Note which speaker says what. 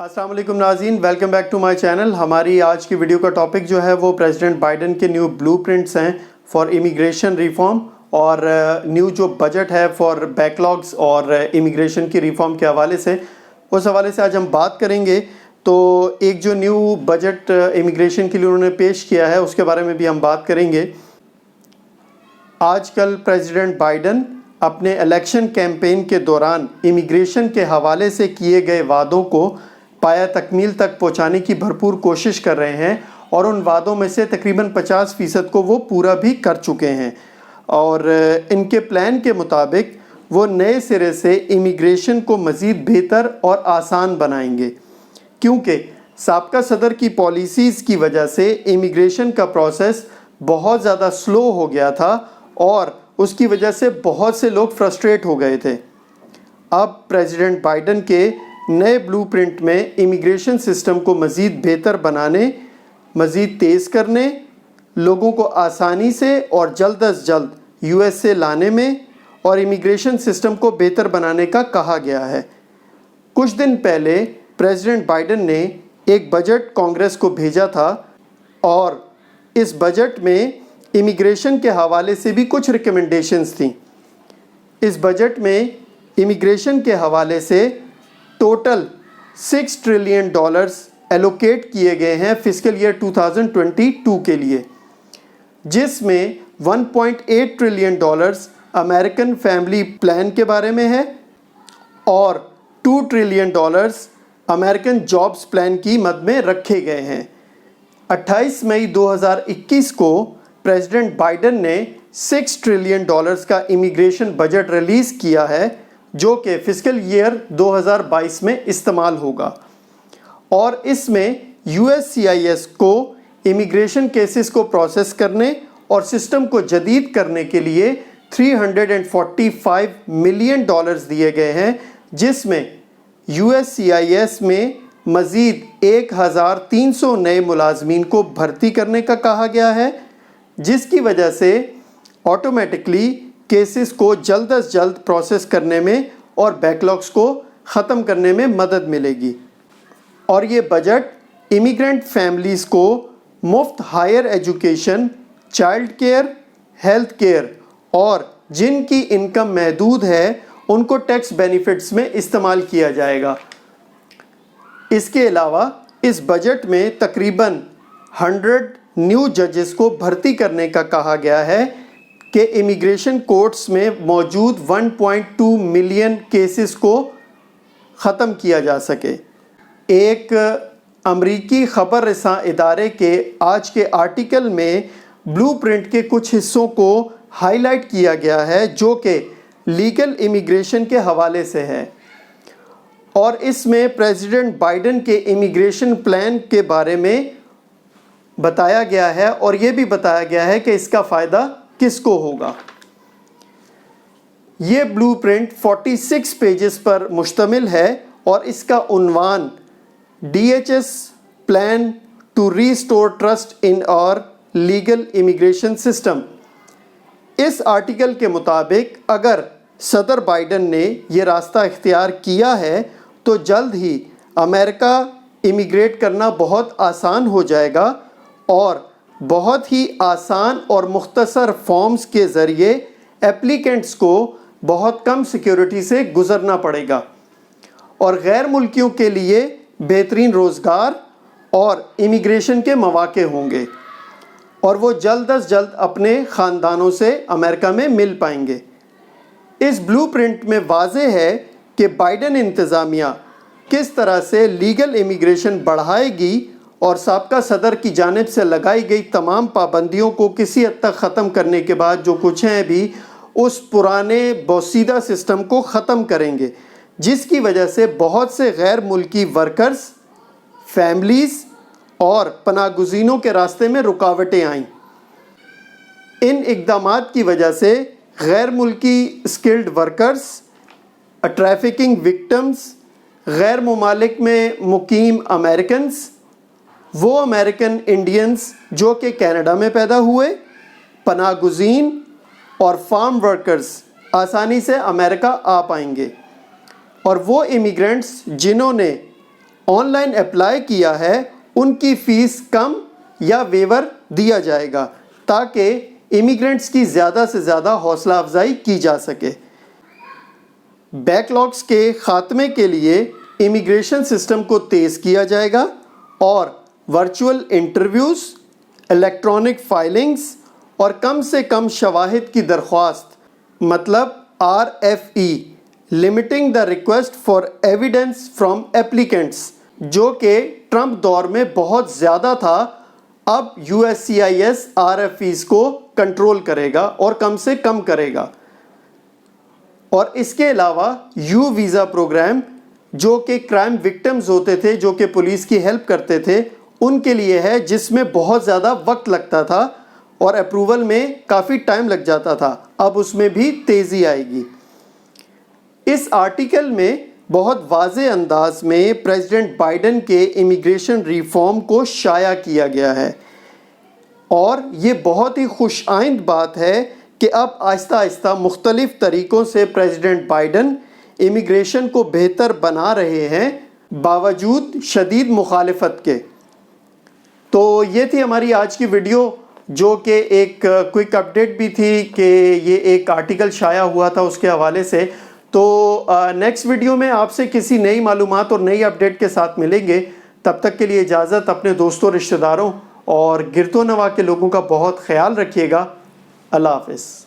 Speaker 1: السلام علیکم ناظرین، welcome back to my channel. ہماری آج کی ویڈیو کا ٹاپک جو ہے وہ پریزیڈنٹ بائیڈن کے نیو بلو پرنٹس ہیں فار امیگریشن ریفارم اور نیو جو بجٹ ہے فار بیک لاگز اور امیگریشن کی ریفارم کے حوالے سے، اس حوالے سے آج ہم بات کریں گے۔ تو ایک جو نیو بجٹ امیگریشن کے لیے انہوں نے پیش کیا ہے اس کے بارے میں بھی ہم بات کریں گے۔ آج کل پریزیڈنٹ بائیڈن اپنے الیکشن کیمپین کے دوران امیگریشن کے حوالے سے کیے گئے وعدوں کو پایہ تکمیل تک پہنچانے کی بھرپور کوشش کر رہے ہیں، اور ان وعدوں میں سے تقریباً 50% کو وہ پورا بھی کر چکے ہیں، اور ان کے پلان کے مطابق وہ نئے سرے سے امیگریشن کو مزید بہتر اور آسان بنائیں گے، کیونکہ سابقہ صدر کی پالیسیز کی وجہ سے امیگریشن کا پروسیس بہت زیادہ سلو ہو گیا تھا اور اس کی وجہ سے بہت سے لوگ فرسٹریٹ ہو گئے تھے۔ اب پریزیڈنٹ بائیڈن کے نئے بلو پرنٹ میں امیگریشن سسٹم کو مزید بہتر بنانے، مزید تیز کرنے، لوگوں کو آسانی سے اور جلد از جلد یو ایس سے لانے میں اور امیگریشن سسٹم کو بہتر بنانے کا کہا گیا ہے۔ کچھ دن پہلے پریزیڈنٹ بائیڈن نے ایک بجٹ کانگریس کو بھیجا تھا، اور اس بجٹ میں امیگریشن کے حوالے سے بھی کچھ ریکمنڈیشنز تھیں۔ اس بجٹ میں امیگریشن کے حوالے سے ٹوٹل $6 ٹریلین ایلوکیٹ کیے گئے ہیں فسکل ایئر 2022 کے لیے، جس میں $1.8 ٹریلین امریکن فیملی پلان کے بارے میں ہے اور $2 ٹریلین امریکن جابز پلان کی مد میں رکھے گئے ہیں۔ 28 مئی 2021 کو پریزیڈنٹ بائیڈن نے $6 ٹریلین کا امیگریشن بجٹ ریلیز کیا ہے، جو کہ فسکل ایئر 2022 میں استعمال ہوگا، اور اس میں USCIS کو امیگریشن کیسز کو پروسیس کرنے اور سسٹم کو جدید کرنے کے لیے $345 ملین دیے گئے ہیں، جس میں USCIS میں مزید 1300 نئے ملازمین کو بھرتی کرنے کا کہا گیا ہے، جس کی وجہ سے آٹومیٹکلی کیسز کو جلد از جلد پروسیس کرنے میں اور بیک لاگز کو ختم کرنے میں مدد ملے گی۔ اور یہ بجٹ امیگرینٹ فیملیز کو مفت higher education, child care, health care, اور جن کی انکم محدود ہے ان کو ٹیکس بینیفٹس میں استعمال کیا جائے گا۔ اس کے علاوہ اس بجٹ میں تقریباً 100 نیو ججز کو بھرتی کرنے کا کہا گیا ہے کہ امیگریشن کورٹس میں موجود 1.2 ملین کیسز کو ختم کیا جا سکے۔ ایک امریکی خبر رساں ادارے کے آج کے آرٹیکل میں بلو پرنٹ کے کچھ حصوں کو ہائی لائٹ کیا گیا ہے جو کہ لیگل امیگریشن کے حوالے سے ہے، اور اس میں پریزیڈنٹ بائیڈن کے امیگریشن پلان کے بارے میں بتایا گیا ہے، اور یہ بھی بتایا گیا ہے کہ اس کا فائدہ کس کو ہوگا۔ یہ بلو پرنٹ 46 پیجز پر مشتمل ہے، اور اس کا عنوان DHS plan to restore trust in our legal immigration system. اس آرٹیکل کے مطابق اگر صدر بائیڈن نے یہ راستہ اختیار کیا ہے تو جلد ہی امریکہ امیگریٹ کرنا بہت آسان ہو جائے گا، اور بہت ہی آسان اور مختصر فارمز کے ذریعے ایپلیکنٹس کو بہت کم سیکیورٹی سے گزرنا پڑے گا، اور غیر ملکیوں کے لیے بہترین روزگار اور امیگریشن کے مواقع ہوں گے، اور وہ جلد از جلد اپنے خاندانوں سے امریکہ میں مل پائیں گے۔ اس بلو پرنٹ میں واضح ہے کہ بائیڈن انتظامیہ کس طرح سے لیگل امیگریشن بڑھائے گی اور سابقہ صدر کی جانب سے لگائی گئی تمام پابندیوں کو کسی حد تک ختم کرنے کے بعد جو کچھ ہیں بھی اس پرانے بوسیدہ سسٹم کو ختم کریں گے، جس کی وجہ سے بہت سے غیر ملکی ورکرز، فیملیز اور پناہ گزینوں کے راستے میں رکاوٹیں آئیں۔ ان اقدامات کی وجہ سے غیر ملکی اسکلڈ ورکرز، ٹریفکنگ وکٹمز، غیر ممالک میں مقیم امریکنز، وہ امریکن انڈینز جو کہ کینیڈا میں پیدا ہوئے، پناہ گزین اور فارم ورکرز آسانی سے امریکہ آ پائیں گے، اور وہ امیگرینٹس جنہوں نے آن لائن اپلائی کیا ہے ان کی فیس کم یا ویور دیا جائے گا تاکہ امیگرینٹس کی زیادہ سے زیادہ حوصلہ افزائی کی جا سکے۔ بیک لاگز کے خاتمے کے لیے امیگریشن سسٹم کو تیز کیا جائے گا اور ورچوئل انٹرویوز، الیکٹرانک فائلنگز اور کم سے کم شواہد کی درخواست مطلب RFE limiting the request for evidence from applicants جو کہ ٹرمپ دور میں بہت زیادہ تھا، اب USCIS RFEs کو کنٹرول کرے گا اور کم سے کم کرے گا۔ اور اس کے علاوہ یو ویزا پروگرام جو کہ کرائم وکٹمز ہوتے تھے، جو کہ پولیس کی ہیلپ کرتے تھے، ان کے لیے ہے، جس میں بہت زیادہ وقت لگتا تھا اور اپروول میں کافی ٹائم لگ جاتا تھا، اب اس میں بھی تیزی آئے گی۔ اس آرٹیکل میں بہت واضح انداز میں پریزیڈنٹ بائیڈن کے امیگریشن ریفارم کو شائع کیا گیا ہے، اور یہ بہت ہی خوش آئند بات ہے کہ اب آہستہ آہستہ مختلف طریقوں سے پریزیڈنٹ بائیڈن امیگریشن کو بہتر بنا رہے ہیں باوجود شدید مخالفت کے۔ تو یہ تھی ہماری آج کی ویڈیو، جو کہ ایک کوئک اپڈیٹ بھی تھی کہ یہ ایک آرٹیکل شائع ہوا تھا اس کے حوالے سے۔ تو نیکسٹ ویڈیو میں آپ سے کسی نئی معلومات اور نئی اپڈیٹ کے ساتھ ملیں گے۔ تب تک کے لیے اجازت، اپنے دوستوں، رشتہ داروں اور گرد و نواح کے لوگوں کا بہت خیال رکھیے گا۔ اللہ حافظ۔